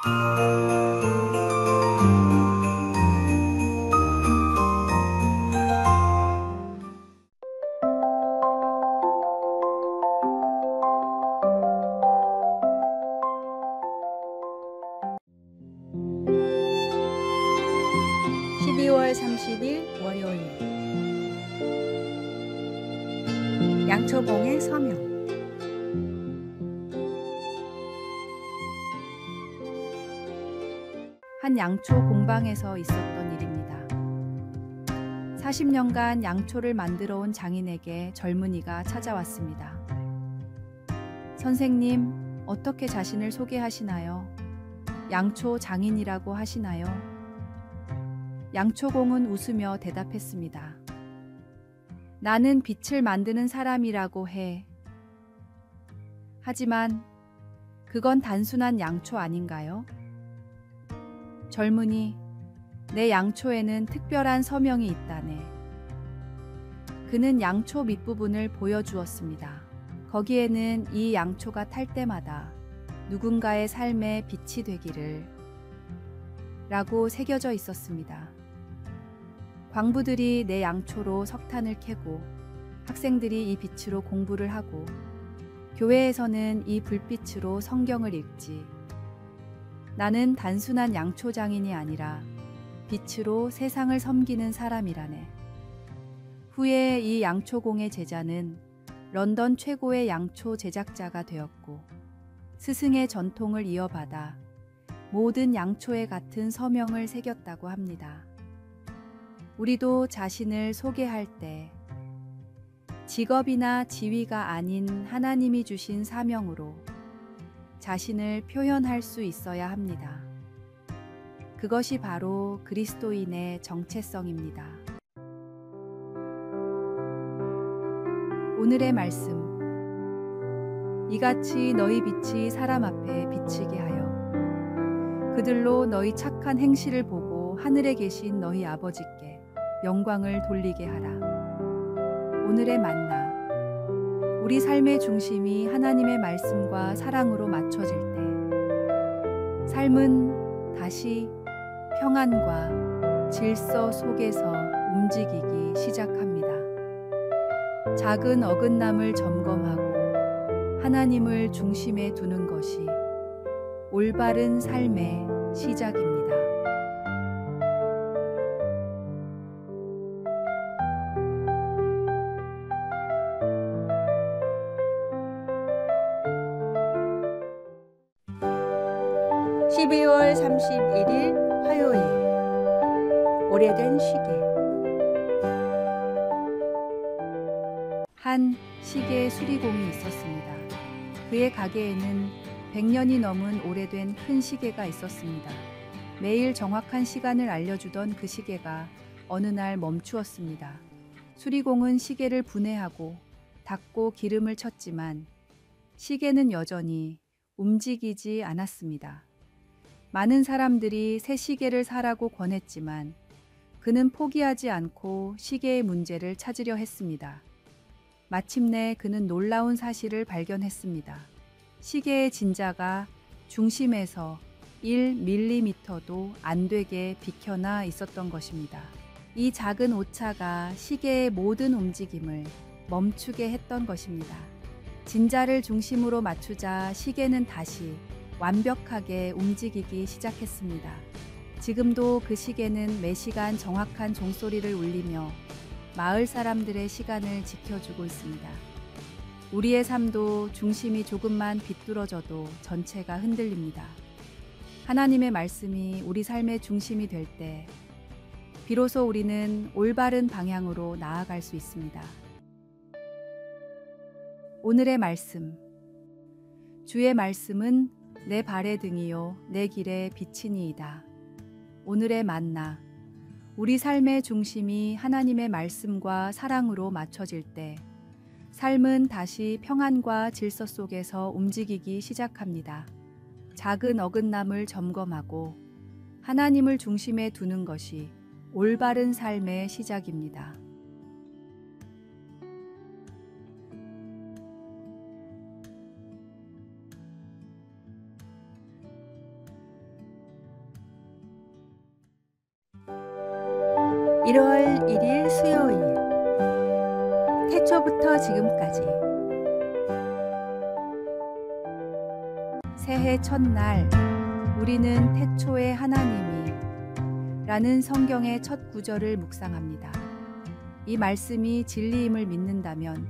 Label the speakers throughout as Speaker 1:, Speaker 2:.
Speaker 1: (12월 30일) 월요일. 양초봉의 서명. 한 양초 공방에서 있었던 일입니다. 40년간 양초를 만들어 온 장인에게 젊은이가 찾아왔습니다. 선생님, 어떻게 자신을 소개하시나요? 양초 장인이라고 하시나요? 양초공은 웃으며 대답했습니다. 나는 빛을 만드는 사람이라고 해. 하지만 그건 단순한 양초 아닌가요? 젊은이, 내 양초에는 특별한 서명이 있다네. 그는 양초 밑부분을 보여주었습니다. 거기에는 이 양초가 탈 때마다 누군가의 삶에 빛이 되기를 라고 새겨져 있었습니다. 광부들이 내 양초로 석탄을 캐고 학생들이 이 빛으로 공부를 하고 교회에서는 이 불빛으로 성경을 읽지. 나는 단순한 양초 장인이 아니라 빛으로 세상을 섬기는 사람이라네. 후에 이 양초공의 제자는 런던 최고의 양초 제작자가 되었고 스승의 전통을 이어받아 모든 양초에 같은 서명을 새겼다고 합니다. 우리도 자신을 소개할 때 직업이나 지위가 아닌 하나님이 주신 사명으로 자신을 표현할 수 있어야 합니다. 그것이 바로 그리스도인의 정체성입니다. 오늘의 말씀. 이같이 너희 빛이 사람 앞에 비치게 하여 그들로 너희 착한 행실을 보고 하늘에 계신 너희 아버지께 영광을 돌리게 하라. 오늘의 만나. 우리 삶의 중심이 하나님의 말씀과 사랑으로 맞춰질 때 삶은 다시 평안과 질서 속에서 움직이기 시작합니다. 작은 어긋남을 점검하고 하나님을 중심에 두는 것이 올바른 삶의 시작입니다. (12월 31일) 화요일. 오래된 시계. 한 시계 수리공이 있었습니다. 그의 가게에는 100년이 넘은 오래된 큰 시계가 있었습니다. 매일 정확한 시간을 알려주던 그 시계가 어느 날 멈추었습니다. 수리공은 시계를 분해하고 닦고 기름을 쳤지만 시계는 여전히 움직이지 않았습니다. 많은 사람들이 새 시계를 사라고 권했지만 그는 포기하지 않고 시계의 문제를 찾으려 했습니다. 마침내 그는 놀라운 사실을 발견했습니다. 시계의 진자가 중심에서 1mm도 안 되게 비켜나 있었던 것입니다. 이 작은 오차가 시계의 모든 움직임을 멈추게 했던 것입니다. 진자를 중심으로 맞추자 시계는 다시 완벽하게 움직이기 시작했습니다. 지금도 그 시계는 매시간 정확한 종소리를 울리며 마을 사람들의 시간을 지켜주고 있습니다. 우리의 삶도 중심이 조금만 비뚤어져도 전체가 흔들립니다. 하나님의 말씀이 우리 삶의 중심이 될 때 비로소 우리는 올바른 방향으로 나아갈 수 있습니다. 오늘의 말씀. 주의 말씀은 내 발의 등이요 내 길의 빛이니이다. 오늘의 만나. 우리 삶의 중심이 하나님의 말씀과 사랑으로 맞춰질 때 삶은 다시 평안과 질서 속에서 움직이기 시작합니다. 작은 어긋남을 점검하고 하나님을 중심에 두는 것이 올바른 삶의 시작입니다.
Speaker 2: 1월 1일 수요일 태초부터 지금까지
Speaker 1: 새해 첫날 우리는 태초에 하나님이 라는 성경의 첫 구절을 묵상합니다. 이 말씀이 진리임을 믿는다면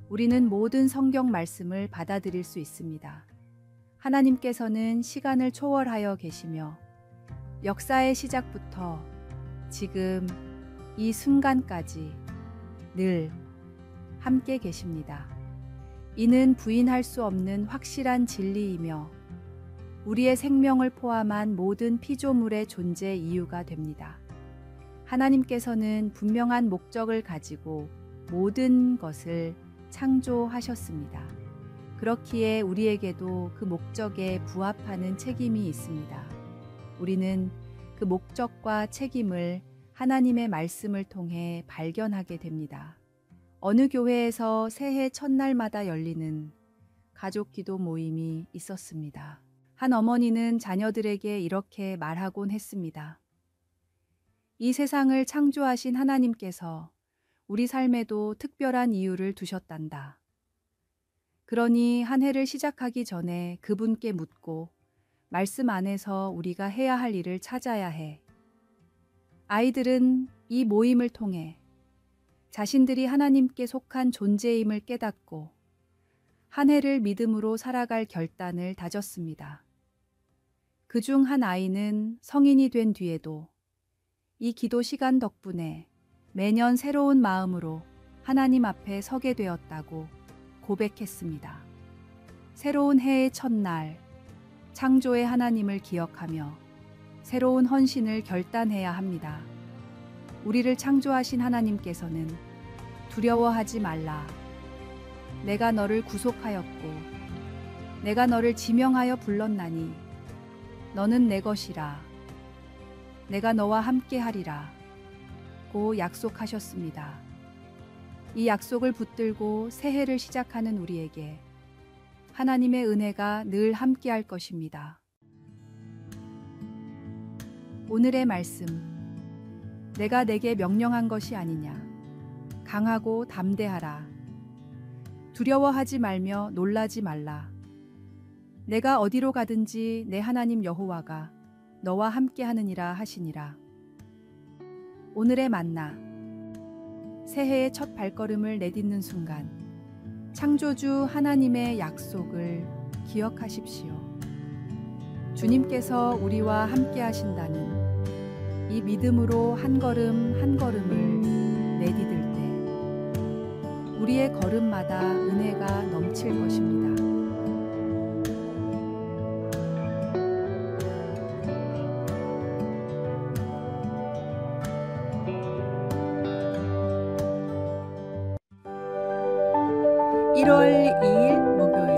Speaker 1: 우리는 모든 성경 말씀을 받아들일 수 있습니다. 하나님께서는 시간을 초월하여 계시며 역사의 시작부터 지금 이 순간까지 늘 함께 계십니다. 이는 부인할 수 없는 확실한 진리이며 우리의 생명을 포함한 모든 피조물의 존재 이유가 됩니다. 하나님께서는 분명한 목적을 가지고 모든 것을 창조하셨습니다. 그렇기에 우리에게도 그 목적에 부합하는 책임이 있습니다. 우리는 그 목적과 책임을 하나님의 말씀을 통해 발견하게 됩니다. 어느 교회에서 새해 첫날마다 열리는 가족 기도 모임이 있었습니다. 한 어머니는 자녀들에게 이렇게 말하곤 했습니다. 이 세상을 창조하신 하나님께서 우리 삶에도 특별한 이유를 두셨단다. 그러니 한 해를 시작하기 전에 그분께 묻고 말씀 안에서 우리가 해야 할 일을 찾아야 해. 아이들은 이 모임을 통해 자신들이 하나님께 속한 존재임을 깨닫고 한 해를 믿음으로 살아갈 결단을 다졌습니다. 그중 한 아이는 성인이 된 뒤에도 이 기도 시간 덕분에 매년 새로운 마음으로 하나님 앞에 서게 되었다고 고백했습니다. 새로운 해의 첫날, 창조의 하나님을 기억하며 새로운 헌신을 결단해야 합니다. 우리를 창조하신 하나님께서는 두려워하지 말라. 내가 너를 구속하였고 내가 너를 지명하여 불렀나니 너는 내 것이라. 내가 너와 함께 하리라. 고 약속하셨습니다. 이 약속을 붙들고 새해를 시작하는 우리에게 하나님의 은혜가 늘 함께 할 것입니다. 오늘의 말씀. 내가 내게 명령한 것이 아니냐. 강하고 담대하라. 두려워하지 말며 놀라지 말라. 내가 어디로 가든지 내 하나님 여호와가 너와 함께 하느니라 하시니라. 오늘의 만나. 새해의 첫 발걸음을 내딛는 순간 창조주 하나님의 약속을 기억하십시오. 주님께서 우리와 함께 하신다는 이 믿음으로 한 걸음 한 걸음을 내디딜 때 우리의 걸음마다 은혜가 넘칠 것입니다. (1월 2일) 목요일.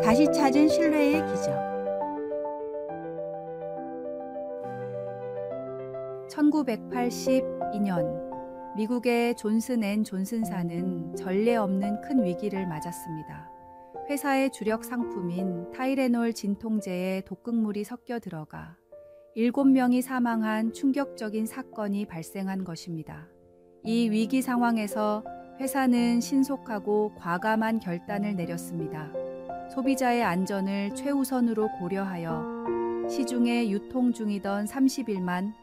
Speaker 2: 다시 찾은 신뢰의 기적.
Speaker 1: 1982년 미국의 존슨 앤 존슨사는 전례 없는 큰 위기를 맞았습니다. 회사의 주력 상품인 타이레놀 진통제에 독극물이 섞여 들어가 7명이 사망한 충격적인 사건이 발생한 것입니다. 이 위기 상황에서 회사는 신속하고 과감한 결단을 내렸습니다. 소비자의 안전을 최우선으로 고려하여 시중에 유통 중이던 31만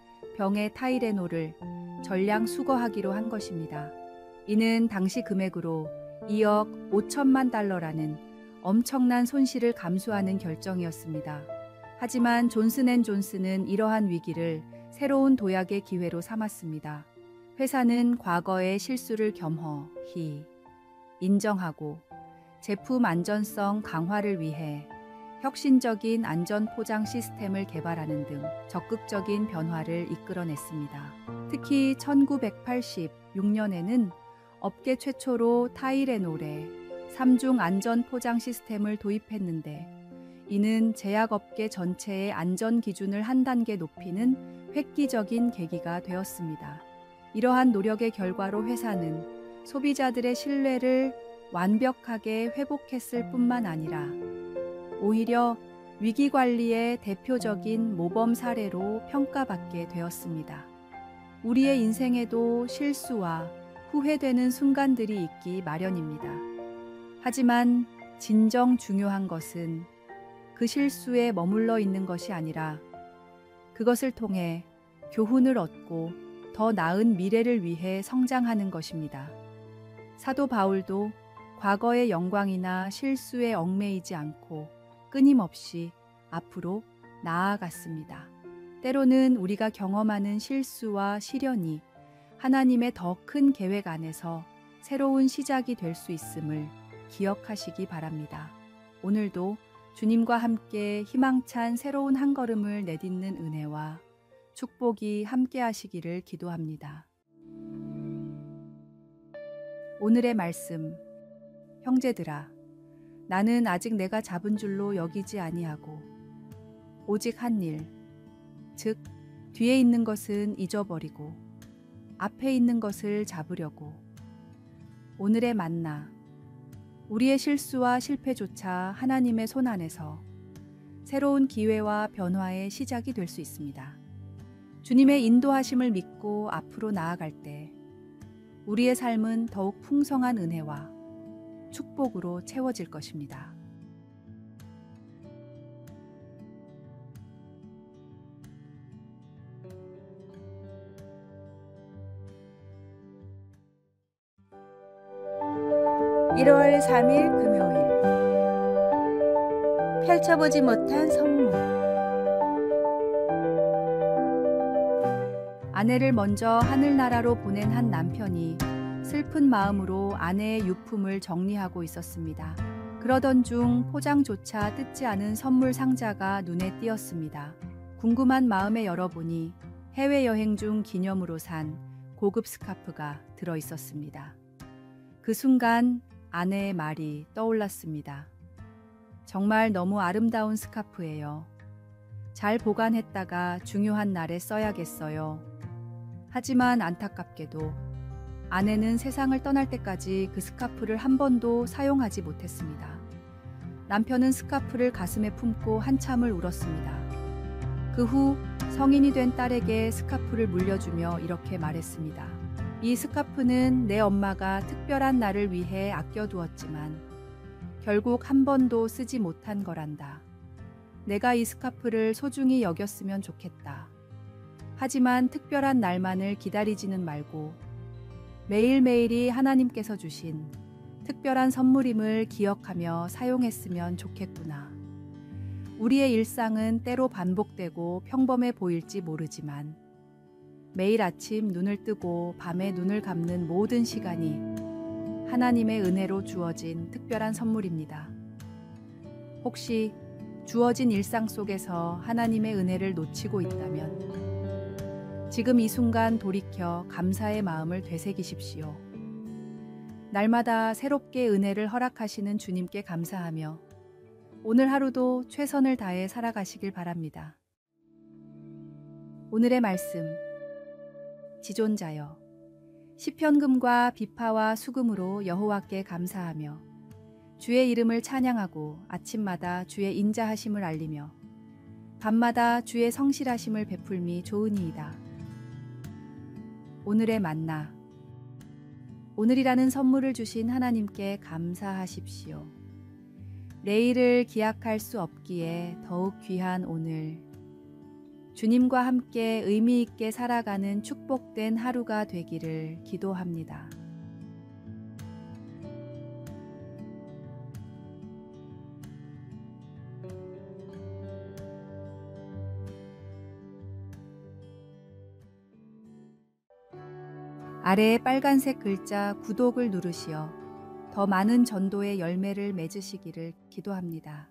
Speaker 1: 병의 타이레놀을 전량 수거하기로 한 것입니다. 이는 당시 금액으로 2억 5천만 달러라는 엄청난 손실을 감수하는 결정이었습니다. 하지만 존슨 앤 존슨은 이러한 위기를 새로운 도약의 기회로 삼았습니다. 회사는 과거의 실수를 겸허히 인정하고 제품 안전성 강화를 위해 혁신적인 안전 포장 시스템을 개발하는 등 적극적인 변화를 이끌어냈습니다. 특히 1986년에는 업계 최초로 타이레놀에 3중 안전 포장 시스템을 도입했는데 이는 제약업계 전체의 안전 기준을 한 단계 높이는 획기적인 계기가 되었습니다. 이러한 노력의 결과로 회사는 소비자들의 신뢰를 완벽하게 회복했을 뿐만 아니라 오히려 위기관리의 대표적인 모범 사례로 평가받게 되었습니다. 우리의 인생에도 실수와 후회되는 순간들이 있기 마련입니다. 하지만 진정 중요한 것은 그 실수에 머물러 있는 것이 아니라 그것을 통해 교훈을 얻고 더 나은 미래를 위해 성장하는 것입니다. 사도 바울도 과거의 영광이나 실수에 얽매이지 않고 끊임없이 앞으로 나아갔습니다. 때로는 우리가 경험하는 실수와 시련이 하나님의 더 큰 계획 안에서 새로운 시작이 될 수 있음을 기억하시기 바랍니다. 오늘도 주님과 함께 희망찬 새로운 한 걸음을 내딛는 은혜와 축복이 함께 하시기를 기도합니다. 오늘의 말씀. 형제들아, 나는 아직 내가 잡은 줄로 여기지 아니하고 오직 한 일, 즉 뒤에 있는 것은 잊어버리고 앞에 있는 것을 잡으려고. 오늘의 만나. 우리의 실수와 실패조차 하나님의 손 안에서 새로운 기회와 변화의 시작이 될 수 있습니다. 주님의 인도하심을 믿고 앞으로 나아갈 때 우리의 삶은 더욱 풍성한 은혜와 축복으로 채워질 것입니다.
Speaker 2: (1월 3일) 금요일. 펼쳐보지 못한 선물.
Speaker 1: 아내를 먼저 하늘나라로 보낸 한 남편이 슬픈 마음으로 아내의 유품을 정리하고 있었습니다. 그러던 중 포장조차 뜯지 않은 선물 상자가 눈에 띄었습니다. 궁금한 마음에 열어보니 해외여행 중 기념으로 산 고급 스카프가 들어 있었습니다. 그 순간 아내의 말이 떠올랐습니다. 정말 너무 아름다운 스카프예요. 잘 보관했다가 중요한 날에 써야겠어요. 하지만 안타깝게도 아내는 세상을 떠날 때까지 그 스카프를 한 번도 사용하지 못했습니다. 남편은 스카프를 가슴에 품고 한참을 울었습니다. 그 후 성인이 된 딸에게 스카프를 물려주며 이렇게 말했습니다. 이 스카프는 내 엄마가 특별한 날을 위해 아껴두었지만 결국 한 번도 쓰지 못한 거란다. 내가 이 스카프를 소중히 여겼으면 좋겠다. 하지만 특별한 날만을 기다리지는 말고 매일매일이 하나님께서 주신 특별한 선물임을 기억하며 사용했으면 좋겠구나. 우리의 일상은 때로 반복되고 평범해 보일지 모르지만 매일 아침 눈을 뜨고 밤에 눈을 감는 모든 시간이 하나님의 은혜로 주어진 특별한 선물입니다. 혹시 주어진 일상 속에서 하나님의 은혜를 놓치고 있다면 지금 이 순간 돌이켜 감사의 마음을 되새기십시오. 날마다 새롭게 은혜를 허락하시는 주님께 감사하며 오늘 하루도 최선을 다해 살아가시길 바랍니다. 오늘의 말씀. 지존자여, 시편금과 비파와 수금으로 여호와께 감사하며 주의 이름을 찬양하고 아침마다 주의 인자하심을 알리며 밤마다 주의 성실하심을 베풀미 좋으니이다. 오늘의 만나. 오늘이라는 선물을 주신 하나님께 감사하십시오. 내일을 기약할 수 없기에 더욱 귀한 오늘, 주님과 함께 의미 있게 살아가는 축복된 하루가 되기를 기도합니다. 아래에 빨간색 글자 구독을 누르시어 더 많은 전도의 열매를 맺으시기를 기도합니다.